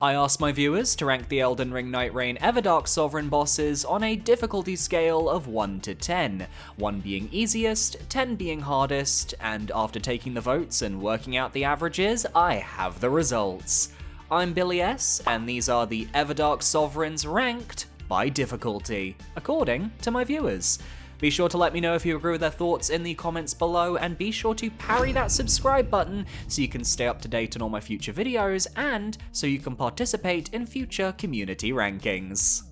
I asked my viewers to rank the Elden Ring Nightreign Everdark Sovereign bosses on a difficulty scale of 1 to 10, 1 being easiest, 10 being hardest, and after taking the votes and working out the averages, I have the results. I'm Billy S, and these are the Everdark Sovereigns ranked by difficulty, according to my viewers. Be sure to let me know if you agree with their thoughts in the comments below, and be sure to parry that subscribe button so you can stay up to date on all my future videos, and so you can participate in future community rankings.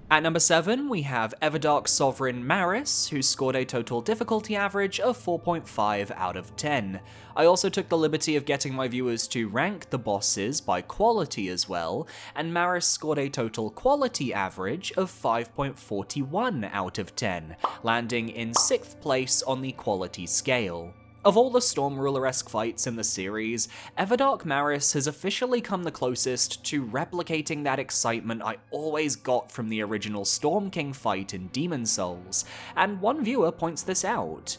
At number 7, we have Everdark Sovereign Maris, who scored a total difficulty average of 4.5 out of 10. I also took the liberty of getting my viewers to rank the bosses by quality as well, and Maris scored a total quality average of 5.41 out of 10, landing in 6th place on the quality scale. Of all the Storm Ruler-esque fights in the series, Everdark Maris has officially come the closest to replicating that excitement I always got from the original Storm King fight in Demon Souls, and one viewer points this out.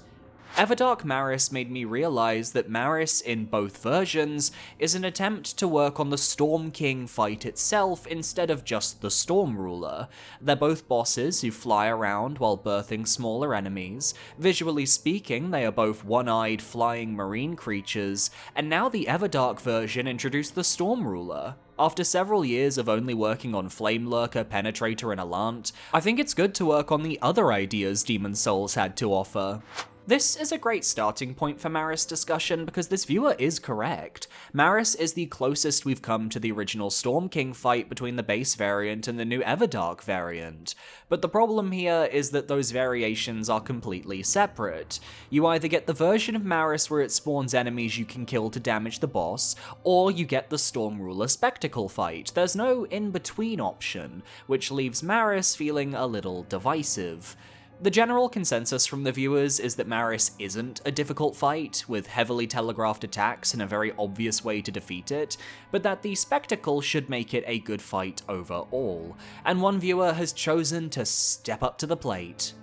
Everdark Maris made me realize that Maris in both versions is an attempt to work on the Storm King fight itself instead of just the Storm Ruler. They're both bosses who fly around while birthing smaller enemies. Visually speaking, they are both one-eyed flying marine creatures, and now the Everdark version introduced the Storm Ruler. After several years of only working on Flame Lurker, Penetrator, and Allant, I think it's good to work on the other ideas Demon Souls had to offer. This is a great starting point for Maris discussion because this viewer is correct. Maris is the closest we've come to the original Storm King fight between the base variant and the new Everdark variant. But the problem here is that those variations are completely separate. You either get the version of Maris where it spawns enemies you can kill to damage the boss, or you get the Storm Ruler Spectacle fight. There's no in-between option, which leaves Maris feeling a little divisive. The general consensus from the viewers is that Maris isn't a difficult fight, with heavily telegraphed attacks and a very obvious way to defeat it, but that the spectacle should make it a good fight overall, and one viewer has chosen to step up to the plate.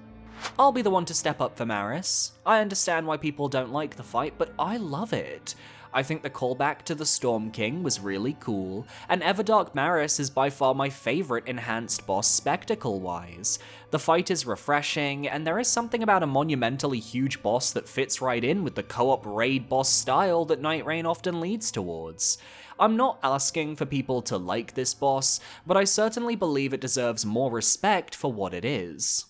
I'll be the one to step up for Maris. I understand why people don't like the fight, but I love it. I think the callback to the Storm King was really cool, and Everdark Maris is by far my favourite enhanced boss spectacle-wise. The fight is refreshing, and there is something about a monumentally huge boss that fits right in with the co-op raid boss style that Nightreign often leads towards. I'm not asking for people to like this boss, but I certainly believe it deserves more respect for what it is.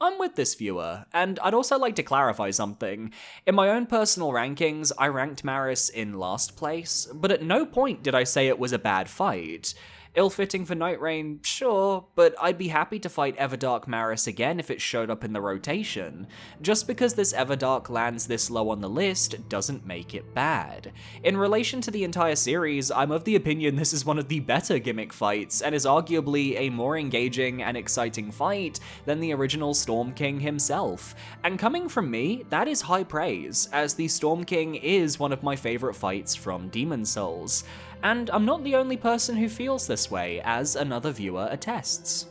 I'm with this viewer, and I'd also like to clarify something. In my own personal rankings, I ranked Maris in last place, but at no point did I say it was a bad fight. Ill-fitting for Nightreign, sure, but I'd be happy to fight Everdark Maris again if it showed up in the rotation. Just because this Everdark lands this low on the list doesn't make it bad. In relation to the entire series, I'm of the opinion this is one of the better gimmick fights, and is arguably a more engaging and exciting fight than the original Storm King himself. And coming from me, that is high praise, as the Storm King is one of my favourite fights from Demon Souls. And I'm not the only person who feels this way, as another viewer attests.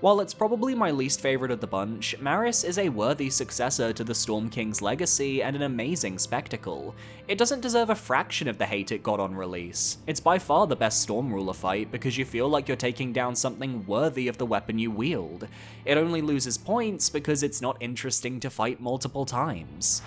While it's probably my least favourite of the bunch, Maris is a worthy successor to the Storm King's legacy and an amazing spectacle. It doesn't deserve a fraction of the hate it got on release. It's by far the best Storm Ruler fight because you feel like you're taking down something worthy of the weapon you wield. It only loses points because it's not interesting to fight multiple times.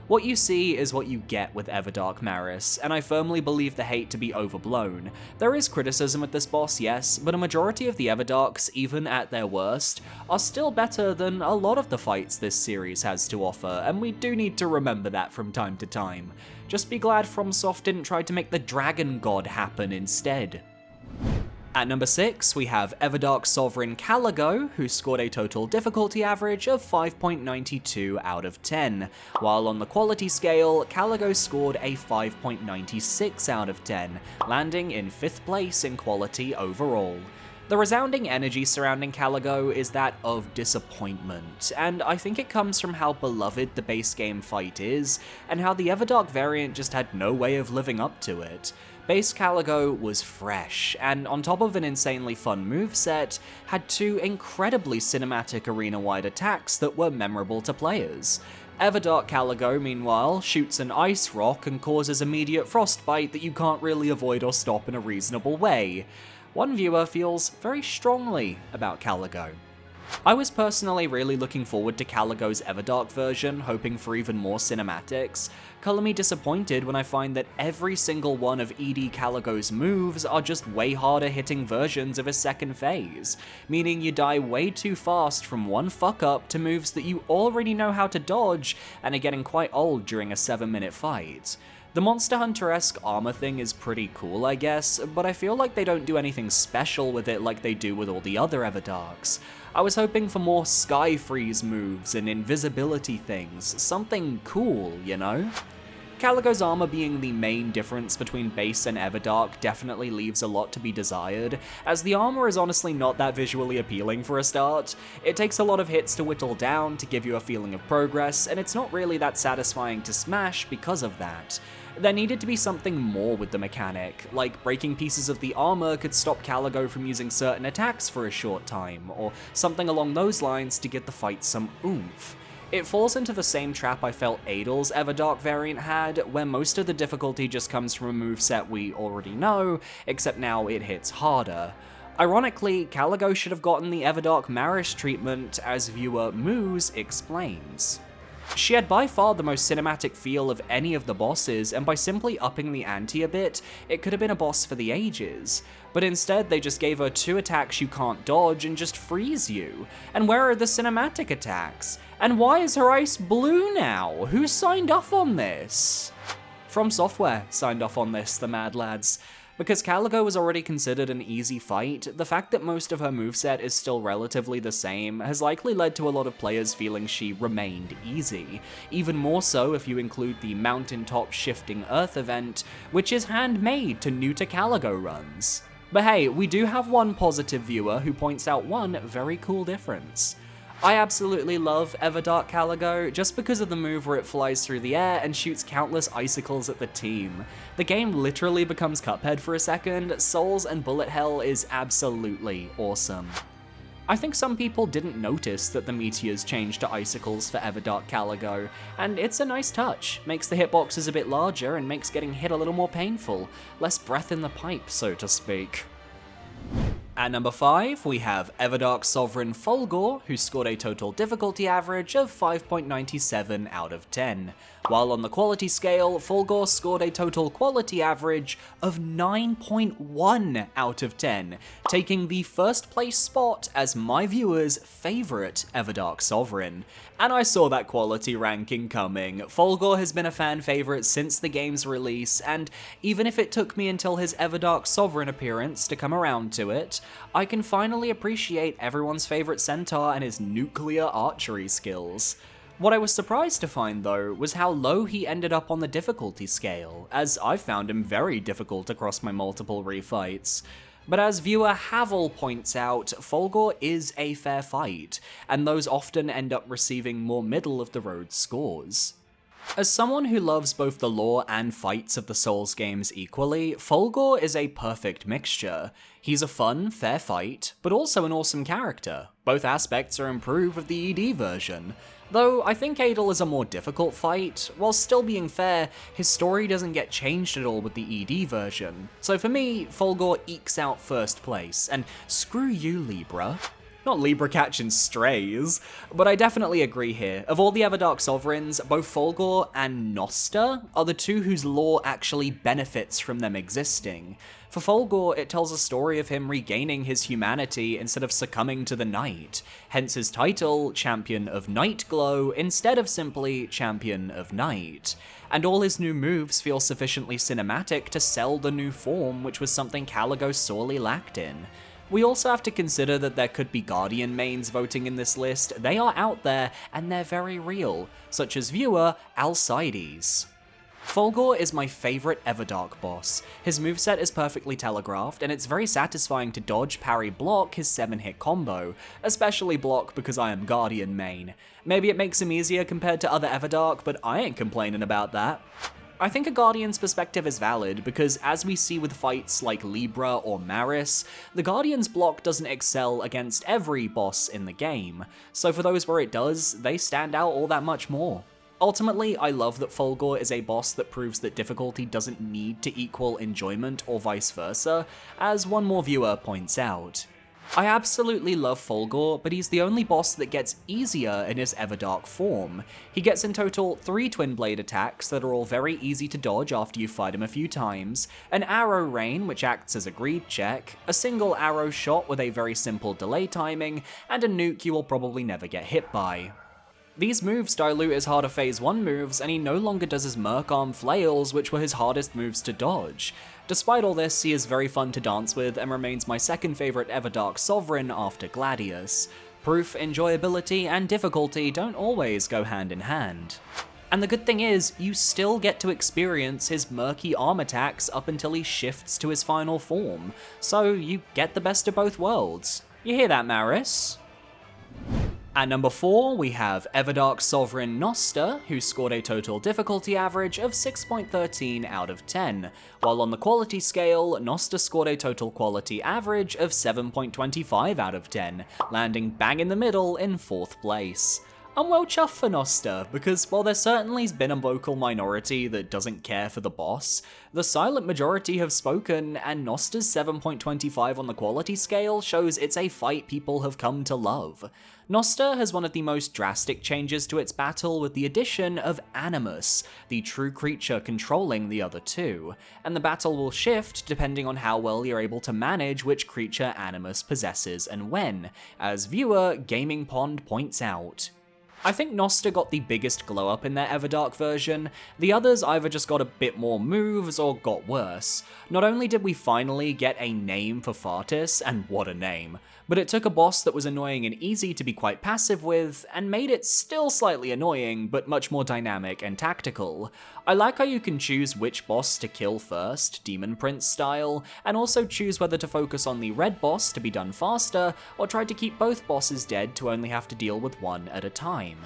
What you see is what you get with Everdark Maris, and I firmly believe the hate to be overblown. There is criticism with this boss, yes, but a majority of the Everdarks, even at their worst, are still better than a lot of the fights this series has to offer, and we do need to remember that from time to time. Just be glad FromSoft didn't try to make the Dragon God happen instead. At number 6, we have Everdark Sovereign Caligo, who scored a total difficulty average of 5.92 out of 10, while on the quality scale, Caligo scored a 5.96 out of 10, landing in 5th place in quality overall. The resounding energy surrounding Caligo is that of disappointment, and I think it comes from how beloved the base game fight is, and how the Everdark variant just had no way of living up to it. Base Caligo was fresh, and on top of an insanely fun moveset, had 2 incredibly cinematic arena-wide attacks that were memorable to players. Everdark Caligo, meanwhile, shoots an ice rock and causes immediate frostbite that you can't really avoid or stop in a reasonable way. One viewer feels very strongly about Caligo. I was personally really looking forward to Caligo's Everdark version, hoping for even more cinematics. Color me disappointed when I find that every single one of ED Caligo's moves are just way harder hitting versions of his second phase, meaning you die way too fast from one fuck up to moves that you already know how to dodge and are getting quite old during a 7-minute fight. The Monster Hunter-esque armor thing is pretty cool, I guess, but I feel like they don't do anything special with it like they do with all the other Everdarks. I was hoping for more Sky Freeze moves and invisibility things, something cool, you know? Caligo's armor being the main difference between base and Everdark definitely leaves a lot to be desired, as the armor is honestly not that visually appealing for a start. It takes a lot of hits to whittle down to give you a feeling of progress, and it's not really that satisfying to smash because of that. There needed to be something more with the mechanic, like breaking pieces of the armor could stop Caligo from using certain attacks for a short time, or something along those lines to get the fight some oomph. It falls into the same trap I felt Adel's Everdark variant had, where most of the difficulty just comes from a moveset we already know, except now it hits harder. Ironically, Caligo should have gotten the Everdark Marish treatment, as viewer Moose explains. She had by far the most cinematic feel of any of the bosses, and by simply upping the ante a bit, it could have been a boss for the ages. But instead, they just gave her 2 attacks you can't dodge and just freeze you. And where are the cinematic attacks? And why is her ice blue now? Who signed off on this? From Software signed off on this, the mad lads. Because Caligo was already considered an easy fight, the fact that most of her moveset is still relatively the same has likely led to a lot of players feeling she remained easy, even more so if you include the Mountaintop Shifting Earth event, which is handmade to new to Caligo runs. But hey, we do have one positive viewer who points out one very cool difference. I absolutely love Everdark Caligo, just because of the move where it flies through the air and shoots countless icicles at the team. The game literally becomes Cuphead for a second. Souls and Bullet Hell is absolutely awesome. I think some people didn't notice that the meteors changed to icicles for Everdark Caligo, and it's a nice touch. Makes the hitboxes a bit larger and makes getting hit a little more painful. Less breath in the pipe, so to speak. At number 5, we have Everdark Sovereign Fulgor, who scored a total difficulty average of 5.97 out of 10. While on the quality scale, Fulgor scored a total quality average of 9.1 out of 10, taking the first place spot as my viewers' favourite Everdark Sovereign. And I saw that quality ranking coming. Fulgor has been a fan favourite since the game's release, and even if it took me until his Everdark Sovereign appearance to come around to it, I can finally appreciate everyone's favourite centaur and his nuclear archery skills. What I was surprised to find, though, was how low he ended up on the difficulty scale, as I found him very difficult across my multiple refights. But as viewer Havel points out, Fulgor is a fair fight, and those often end up receiving more middle-of-the-road scores. As someone who loves both the lore and fights of the Souls games equally, Fulgor is a perfect mixture. He's a fun, fair fight, but also an awesome character. Both aspects are improved with the ED version. Though I think Adel is a more difficult fight, while still being fair, his story doesn't get changed at all with the ED version. So for me, Fulgor ekes out first place, and screw you, Libra. Not Libra catching strays, but I definitely agree here. Of all the Everdark Sovereigns, both Fulgor and Noster are the two whose lore actually benefits from them existing. For Fulgor, it tells a story of him regaining his humanity instead of succumbing to the night, hence his title, Champion of Nightglow, instead of simply Champion of Night. And all his new moves feel sufficiently cinematic to sell the new form, which was something Caligo sorely lacked in. We also have to consider that there could be Guardian mains voting in this list. They are out there, and they're very real, such as viewer Alcides. Fulgor is my favourite Everdark boss. His moveset is perfectly telegraphed, and it's very satisfying to dodge, parry, block his 7-hit combo, especially block because I am Guardian main. Maybe it makes him easier compared to other Everdark, but I ain't complaining about that. I think a Guardian's perspective is valid, because as we see with fights like Libra or Maris, the Guardian's block doesn't excel against every boss in the game, so for those where it does, they stand out all that much more. Ultimately, I love that Fulgor is a boss that proves that difficulty doesn't need to equal enjoyment or vice versa, as one more viewer points out. I absolutely love Fulgor, but he's the only boss that gets easier in his Everdark form. He gets in total 3 Twin Blade attacks that are all very easy to dodge after you fight him a few times, an arrow rain which acts as a greed check, a single arrow shot with a very simple delay timing, and a nuke you will probably never get hit by. These moves dilute his harder Phase 1 moves, and he no longer does his Merc Arm flails, which were his hardest moves to dodge. Despite all this, he is very fun to dance with and remains my second favourite Everdark Sovereign after Gladius. Proof, enjoyability, and difficulty don't always go hand in hand. And the good thing is, you still get to experience his murky arm attacks up until he shifts to his final form, so you get the best of both worlds. You hear that, Maris? At number 4, we have Everdark Sovereign Noster, who scored a total difficulty average of 6.13 out of 10, while on the quality scale, Noster scored a total quality average of 7.25 out of 10, landing bang in the middle in 4th place. I'm well chuffed for Noster, because while there certainly's been a vocal minority that doesn't care for the boss, the silent majority have spoken, and Noster's 7.25 on the quality scale shows it's a fight people have come to love. Noster has one of the most drastic changes to its battle with the addition of Animus, the true creature controlling the other two, and the battle will shift depending on how well you're able to manage which creature Animus possesses and when, as viewer Gaming Pond points out. I think Noster got the biggest glow up in their Everdark version, the others either just got a bit more moves or got worse. Not only did we finally get a name for Fartis, and what a name, but it took a boss that was annoying and easy to be quite passive with, and made it still slightly annoying, but much more dynamic and tactical. I like how you can choose which boss to kill first, Demon Prince style, and also choose whether to focus on the red boss to be done faster, or try to keep both bosses dead to only have to deal with one at a time.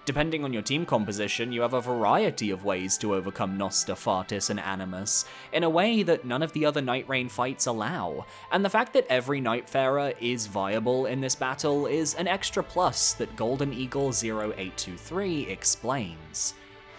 Depending on your team composition, you have a variety of ways to overcome Noster, Fartis, and Animus, in a way that none of the other Nightreign fights allow, and the fact that every Nightfarer is viable in this battle is an extra plus that Golden Eagle 0823 explains.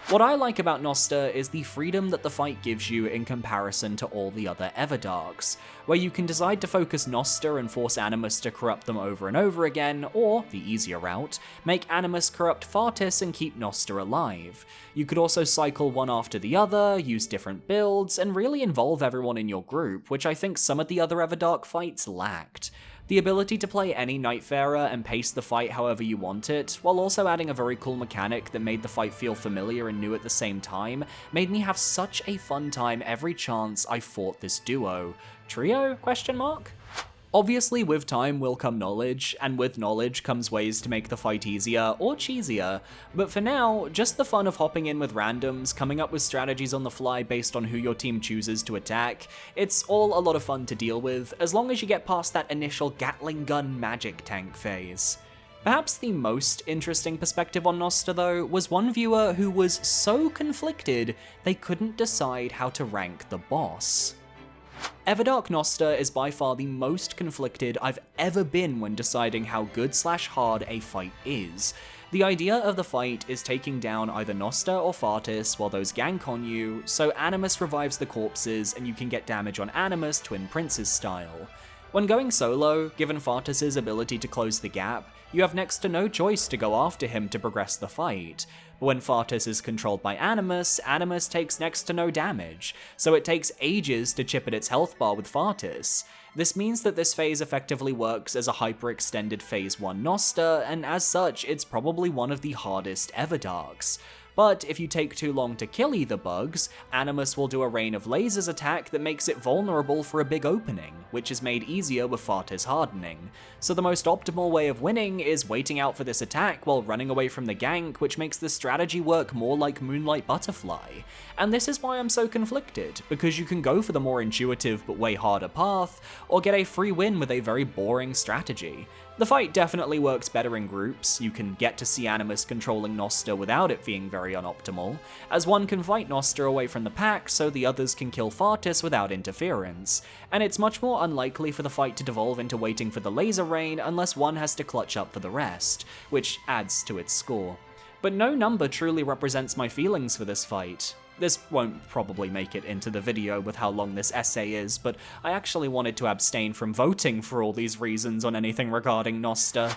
What I like about Noster is the freedom that the fight gives you in comparison to all the other Everdarks, where you can decide to focus Noster and force Animus to corrupt them over and over again, or, the easier route, make Animus corrupt Fartis and keep Noster alive. You could also cycle one after the other, use different builds, and really involve everyone in your group, which I think some of the other Everdark fights lacked. The ability to play any Nightfarer and pace the fight however you want it, while also adding a very cool mechanic that made the fight feel familiar and new at the same time, made me have such a fun time every chance I fought this duo. Trio? Question mark? Obviously, with time will come knowledge, and with knowledge comes ways to make the fight easier or cheesier, but for now, just the fun of hopping in with randoms, coming up with strategies on the fly based on who your team chooses to attack, it's all a lot of fun to deal with, as long as you get past that initial Gatling gun magic tank phase. Perhaps the most interesting perspective on Noster though was one viewer who was so conflicted they couldn't decide how to rank the boss. Everdark Noster is by far the most conflicted I've ever been when deciding how good/hard a fight is. The idea of the fight is taking down either Noster or Fartis while those gank on you, so Animus revives the corpses and you can get damage on Animus Twin Princes style. When going solo, given Fartis' ability to close the gap, you have next to no choice to go after him to progress the fight. But when Fartis is controlled by Animus, Animus takes next to no damage, so it takes ages to chip at its health bar with Fartis. This means that this phase effectively works as a hyper-extended Phase 1 Noster, and as such, it's probably one of the hardest Everdarks. But if you take too long to kill either bugs, Animus will do a rain of lasers attack that makes it vulnerable for a big opening, which is made easier with Fartis hardening. So the most optimal way of winning is waiting out for this attack while running away from the gank, which makes the strategy work more like Moonlight Butterfly. And this is why I'm so conflicted, because you can go for the more intuitive but way harder path, or get a free win with a very boring strategy. The fight definitely works better in groups. You can get to see Animus controlling Noster without it being very unoptimal, as one can fight Noster away from the pack so the others can kill Fartis without interference, and it's much more unlikely for the fight to devolve into waiting for the laser rain unless one has to clutch up for the rest, which adds to its score. But no number truly represents my feelings for this fight. This won't probably make it into the video with how long this essay is, but I actually wanted to abstain from voting for all these reasons on anything regarding Nosta.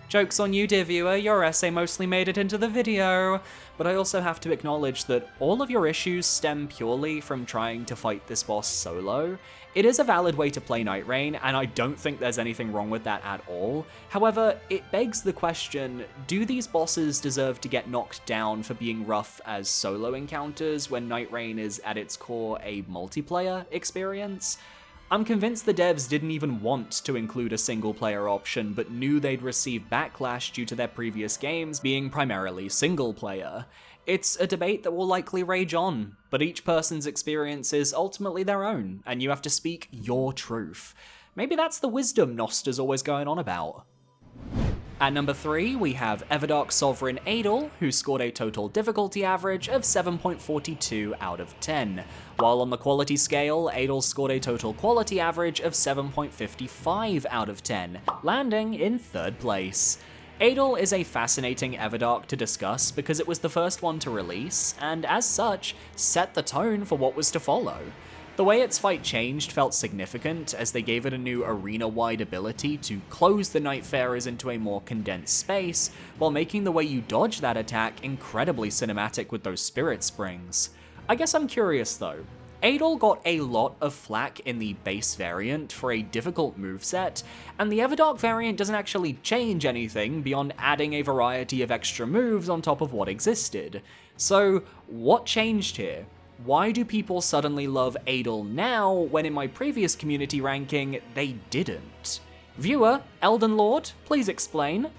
Joke's on you, dear viewer, your essay mostly made it into the video, but I also have to acknowledge that all of your issues stem purely from trying to fight this boss solo. It is a valid way to play Nightreign, and I don't think there's anything wrong with that at all. However, it begs the question, do these bosses deserve to get knocked down for being rough as solo encounters when Nightreign is at its core a multiplayer experience? I'm convinced the devs didn't even want to include a single-player option, but knew they'd receive backlash due to their previous games being primarily single-player. It's a debate that will likely rage on, but each person's experience is ultimately their own, and you have to speak your truth. Maybe that's the wisdom Nosta's always going on about. At number 3, we have Everdark Sovereign Adel, who scored a total difficulty average of 7.42 out of 10, while on the quality scale, Adel scored a total quality average of 7.55 out of 10, landing in 3rd place. Adel is a fascinating Everdark to discuss because it was the first one to release, and as such, set the tone for what was to follow. The way its fight changed felt significant, as they gave it a new arena-wide ability to close the Nightfarers into a more condensed space, while making the way you dodge that attack incredibly cinematic with those spirit springs. I guess I'm curious though. Adel got a lot of flack in the base variant for a difficult moveset, and the Everdark variant doesn't actually change anything beyond adding a variety of extra moves on top of what existed. So, what changed here? Why do people suddenly love Adel now, when in my previous community ranking, they didn't? Viewer, Elden Lord, please explain.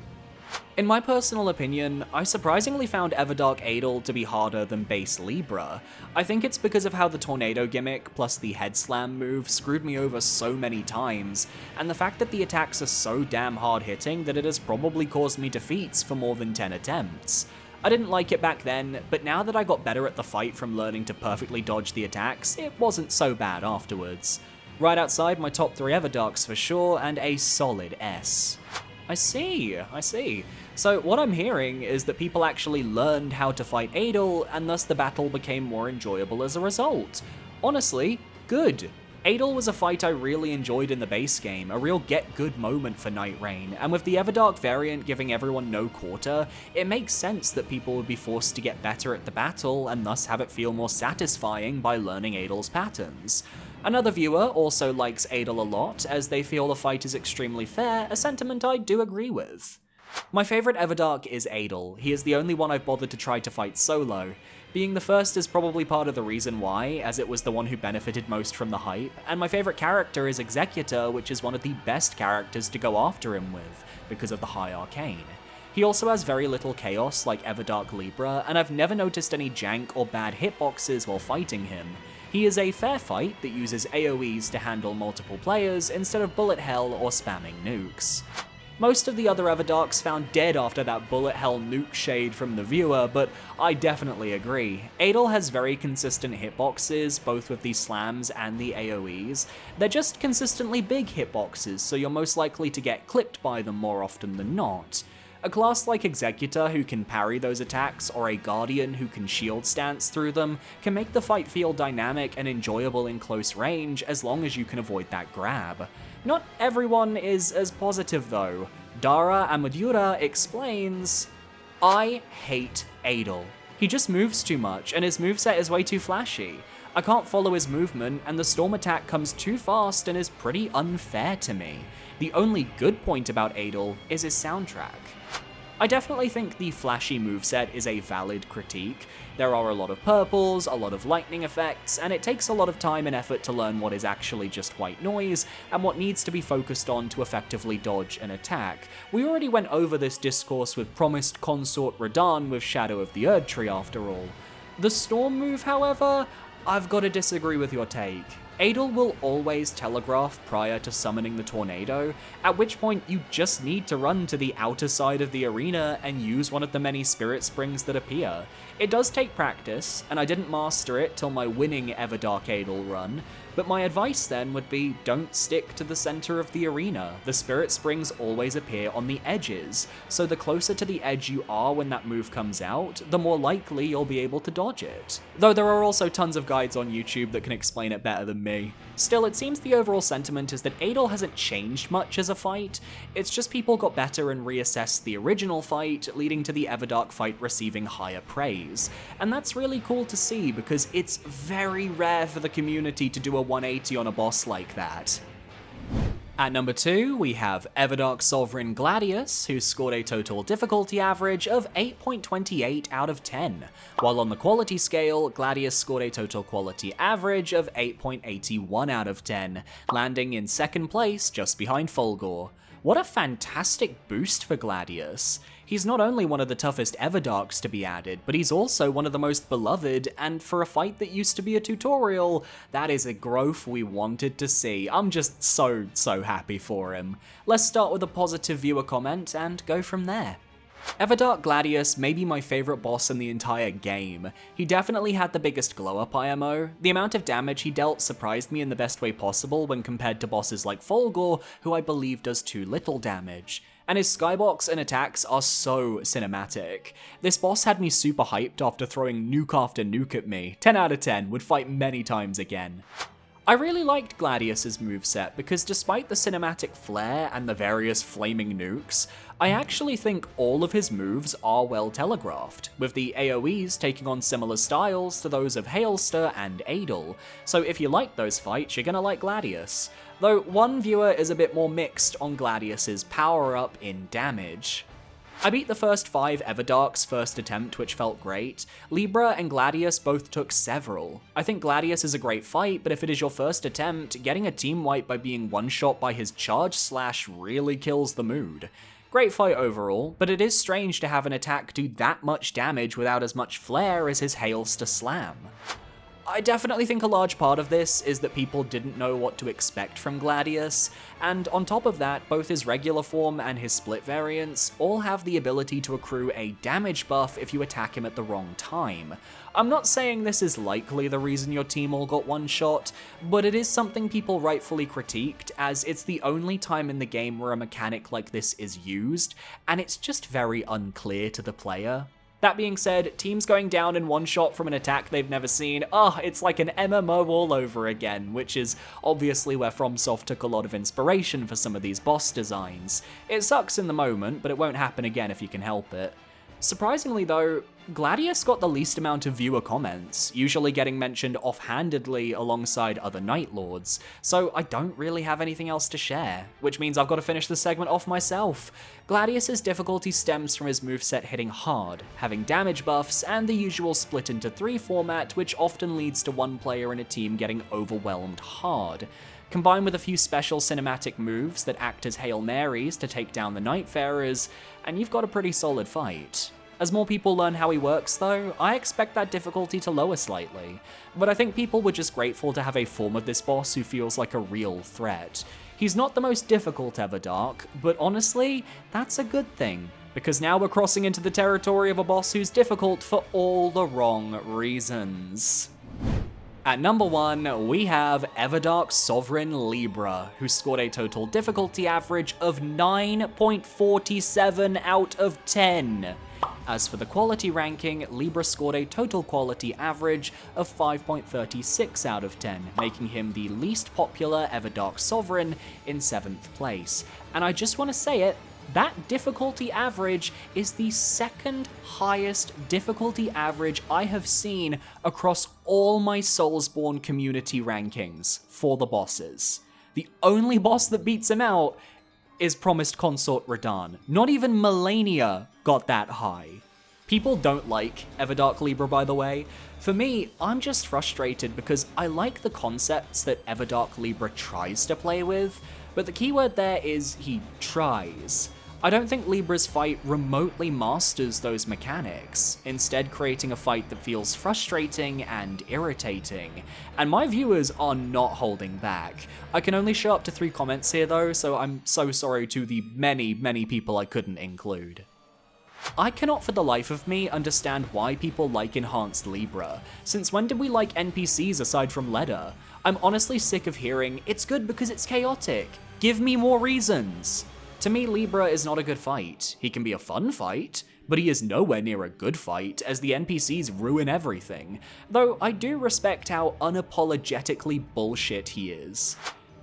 In my personal opinion, I surprisingly found Everdark Adel to be harder than base Libra. I think it's because of how the tornado gimmick plus the head slam move screwed me over so many times, and the fact that the attacks are so damn hard hitting that it has probably caused me defeats for more than 10 attempts. I didn't like it back then, but now that I got better at the fight from learning to perfectly dodge the attacks, it wasn't so bad afterwards. Right outside my top 3 Everdarks for sure, and a solid S. I see. So what I'm hearing is that people actually learned how to fight Adel, and thus the battle became more enjoyable as a result. Honestly, good. Adel was a fight I really enjoyed in the base game, a real get-good moment for Nightreign, and with the Everdark variant giving everyone no quarter, it makes sense that people would be forced to get better at the battle, and thus have it feel more satisfying by learning Adel's patterns. Another viewer also likes Adel a lot, as they feel the fight is extremely fair, a sentiment I do agree with. My favourite Everdark is Adel. He is the only one I've bothered to try to fight solo. Being the first is probably part of the reason why, as it was the one who benefited most from the hype, and my favourite character is Executor, which is one of the best characters to go after him with, because of the high arcane. He also has very little chaos like Everdark Libra, and I've never noticed any jank or bad hitboxes while fighting him. He is a fair fight that uses AoEs to handle multiple players instead of bullet hell or spamming nukes. Most of the other Everdarks found dead after that bullet hell nuke shade from the viewer, but I definitely agree. Adel has very consistent hitboxes, both with the slams and the AoEs. They're just consistently big hitboxes, so you're most likely to get clipped by them more often than not. A class like Executor who can parry those attacks, or a Guardian who can shield stance through them, can make the fight feel dynamic and enjoyable in close range as long as you can avoid that grab. Not everyone is as positive though. Dara Amadura explains, I hate Adel. He just moves too much, and his moveset is way too flashy. I can't follow his movement, and the storm attack comes too fast and is pretty unfair to me. The only good point about Adel is his soundtrack. I definitely think the flashy moveset is a valid critique. There are a lot of purples, a lot of lightning effects, and it takes a lot of time and effort to learn what is actually just white noise, and what needs to be focused on to effectively dodge an attack. We already went over this discourse with promised consort Radahn with Shadow of the Erdtree after all. The storm move, however, I've got to disagree with your take. Adel will always telegraph prior to summoning the tornado, at which point you just need to run to the outer side of the arena and use one of the many spirit springs that appear. It does take practice, and I didn't master it till my winning Everdark Adel run, but my advice then would be don't stick to the center of the arena. The spirit springs always appear on the edges, so the closer to the edge you are when that move comes out, the more likely you'll be able to dodge it. Though there are also tons of guides on YouTube that can explain it better than me. Still, it seems the overall sentiment is that Adel hasn't changed much as a fight, it's just people got better and reassessed the original fight, leading to the Everdark fight receiving higher praise. And that's really cool to see, because it's very rare for the community to do a 180 on a boss like that. At number 2, we have Everdark Sovereign Gladius, who scored a total difficulty average of 8.28 out of 10, while on the quality scale, Gladius scored a total quality average of 8.81 out of 10, landing in second place just behind Fulgor. What a fantastic boost for Gladius. He's not only one of the toughest Everdarks to be added, but he's also one of the most beloved, and for a fight that used to be a tutorial, that is a growth we wanted to see. I'm just so happy for him. Let's start with a positive viewer comment and go from there. Everdark Gladius may be my favourite boss in the entire game. He definitely had the biggest glow-up IMO. The amount of damage he dealt surprised me in the best way possible when compared to bosses like Fulgor, who I believe does too little damage. And his skybox and attacks are so cinematic. This boss had me super hyped after throwing nuke after nuke at me. 10 out of 10, would fight many times again. I really liked Gladius's moveset because despite the cinematic flair and the various flaming nukes, I actually think all of his moves are well telegraphed, with the AoEs taking on similar styles to those of Hailster and Adel, so if you like those fights, you're gonna like Gladius. Though one viewer is a bit more mixed on Gladius's power-up in damage. I beat the first 5 Everdarks first attempt, which felt great. Libra and Gladius both took several. I think Gladius is a great fight, but if it is your first attempt, getting a team wipe by being one-shot by his charge slash really kills the mood. Great fight overall, but it is strange to have an attack do that much damage without as much flair as his Hailster Slam. I definitely think a large part of this is that people didn't know what to expect from Gladius, and on top of that, both his regular form and his split variants all have the ability to accrue a damage buff if you attack him at the wrong time. I'm not saying this is likely the reason your team all got one shot, but it is something people rightfully critiqued, as it's the only time in the game where a mechanic like this is used, and it's just very unclear to the player. That being said, teams going down in one shot from an attack they've never seen, it's like an MMO all over again, which is obviously where FromSoft took a lot of inspiration for some of these boss designs. It sucks in the moment, but it won't happen again if you can help it. Surprisingly though, Gladius got the least amount of viewer comments, usually getting mentioned offhandedly alongside other Night Lords, so I don't really have anything else to share, which means I've got to finish the segment off myself. Gladius's difficulty stems from his moveset hitting hard, having damage buffs, and the usual split into 3 format, which often leads to one player in a team getting overwhelmed hard. Combined with a few special cinematic moves that act as Hail Marys to take down the Nightfarers, and you've got a pretty solid fight. As more people learn how he works though, I expect that difficulty to lower slightly, but I think people were just grateful to have a form of this boss who feels like a real threat. He's not the most difficult Everdark, but honestly, that's a good thing, because now we're crossing into the territory of a boss who's difficult for all the wrong reasons. At number 1, we have Everdark Sovereign Libra, who scored a total difficulty average of 9.47 out of 10. As for the quality ranking, Libra scored a total quality average of 5.36 out of 10, making him the least popular Everdark Sovereign in 7th place. And I just want to say it, that difficulty average is the second highest difficulty average I have seen across all my Soulsborne community rankings for the bosses. The only boss that beats him out is Promised Consort Radahn. Not even Melania got that high. People don't like Everdark Libra, by the way. For me, I'm just frustrated because I like the concepts that Everdark Libra tries to play with, but the keyword there is he tries. I don't think Libra's fight remotely masters those mechanics, instead creating a fight that feels frustrating and irritating, and my viewers are not holding back. I can only show up to 3 comments here though, so I'm so sorry to the many people I couldn't include. I cannot for the life of me understand why people like enhanced Libra. Since when did we like NPCs aside from Leda? I'm honestly sick of hearing, it's good because it's chaotic. Give me more reasons. To me, Libra is not a good fight. He can be a fun fight, but he is nowhere near a good fight, as the NPCs ruin everything. Though I do respect how unapologetically bullshit he is.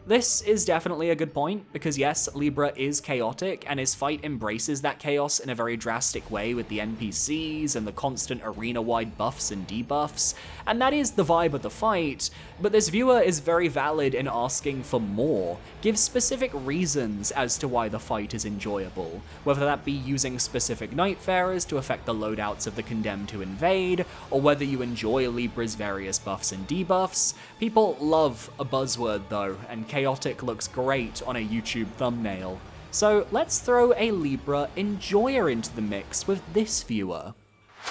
This is definitely a good point, because yes, Libra is chaotic, and his fight embraces that chaos in a very drastic way with the NPCs and the constant arena-wide buffs and debuffs, and that is the vibe of the fight, but this viewer is very valid in asking for more. Give specific reasons as to why the fight is enjoyable, whether that be using specific Nightfarers to affect the loadouts of the Condemned to invade, or whether you enjoy Libra's various buffs and debuffs. People love a buzzword though, and chaotic looks great on a YouTube thumbnail. So let's throw a Libra enjoyer into the mix with this viewer.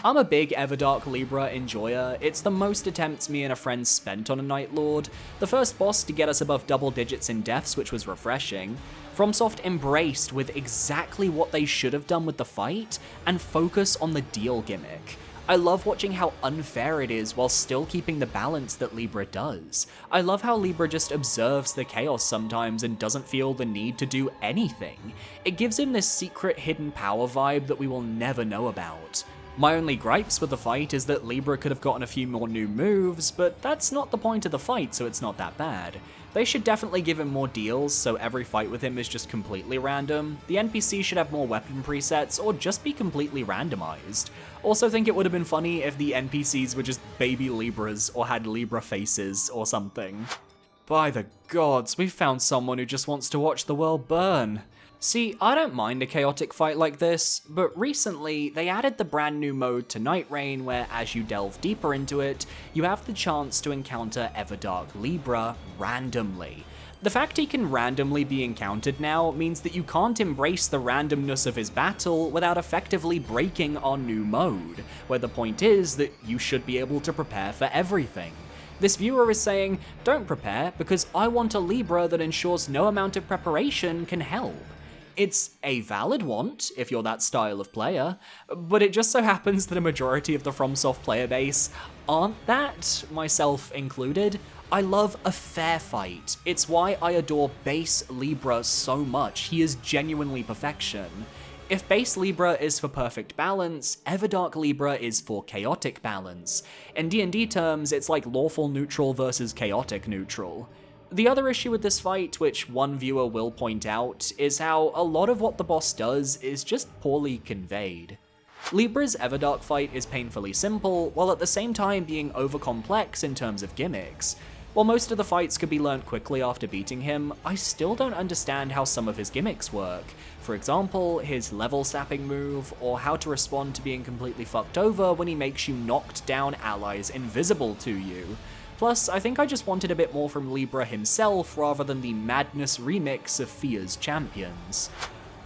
I'm a big Everdark Libra enjoyer. It's the most attempts me and a friend spent on a Night Lord, the first boss to get us above double digits in deaths, which was refreshing. FromSoft embraced with exactly what they should have done with the fight, and focus on the deal gimmick. I love watching how unfair it is while still keeping the balance that Libra does. I love how Libra just observes the chaos sometimes and doesn't feel the need to do anything. It gives him this secret hidden power vibe that we will never know about. My only gripes with the fight is that Libra could have gotten a few more new moves, but that's not the point of the fight, so it's not that bad. They should definitely give him more deals, so every fight with him is just completely random. The NPC should have more weapon presets, or just be completely randomized. Also think it would have been funny if the NPCs were just baby Libras, or had Libra faces, or something. By the gods, we've found someone who just wants to watch the world burn. See, I don't mind a chaotic fight like this, but recently they added the brand new mode to Nightreign where as you delve deeper into it, you have the chance to encounter Everdark Libra randomly. The fact he can randomly be encountered now means that you can't embrace the randomness of his battle without effectively breaking our new mode, where the point is that you should be able to prepare for everything. This viewer is saying, don't prepare because I want a Libra that ensures no amount of preparation can help. It's a valid want, if you're that style of player, but it just so happens that a majority of the FromSoft player base aren't that, myself included. I love a fair fight. It's why I adore base Libra so much. He is genuinely perfection. If base Libra is for perfect balance, Everdark Libra is for chaotic balance. In D&D terms, it's like lawful neutral versus chaotic neutral. The other issue with this fight, which one viewer will point out, is how a lot of what the boss does is just poorly conveyed. Libra's Everdark fight is painfully simple, while at the same time being over-complex in terms of gimmicks. While most of the fights could be learnt quickly after beating him, I still don't understand how some of his gimmicks work. For example, his level sapping move, or how to respond to being completely fucked over when he makes you knocked down allies invisible to you. Plus, I think I just wanted a bit more from Libra himself rather than the madness remix of Fia's champions.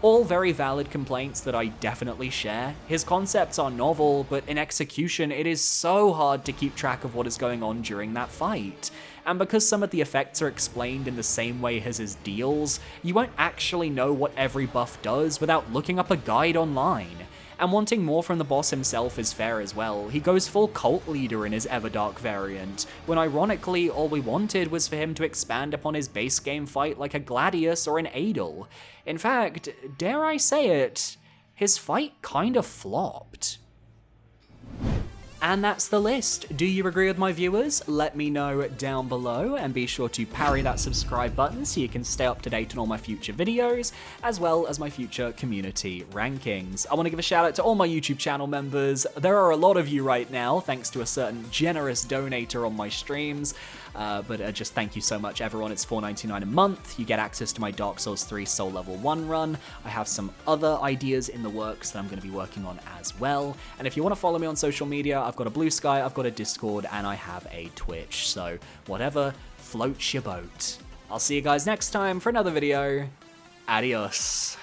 All very valid complaints that I definitely share. His concepts are novel, but in execution it is so hard to keep track of what is going on during that fight. And because some of the effects are explained in the same way as his deals, you won't actually know what every buff does without looking up a guide online. And wanting more from the boss himself is fair as well. He goes full cult leader in his Everdark variant, when ironically all we wanted was for him to expand upon his base game fight like a Gladius or an Adel. In fact, dare I say it, his fight kinda flopped. And that's the list. Do you agree with my viewers? Let me know down below, and be sure to parry that subscribe button so you can stay up to date on all my future videos, as well as my future community rankings. I want to give a shout out to all my YouTube channel members. There are a lot of you right now, thanks to a certain generous donator on my streams. But just thank you so much, everyone. It's $4.99 a month. You get access to my Dark Souls 3 Soul Level 1 run. I have some other ideas in the works that I'm going to be working on as well. And if you want to follow me on social media, I've got a Blue Sky, I've got a Discord, and I have a Twitch. So whatever floats your boat. I'll see you guys next time for another video. Adios.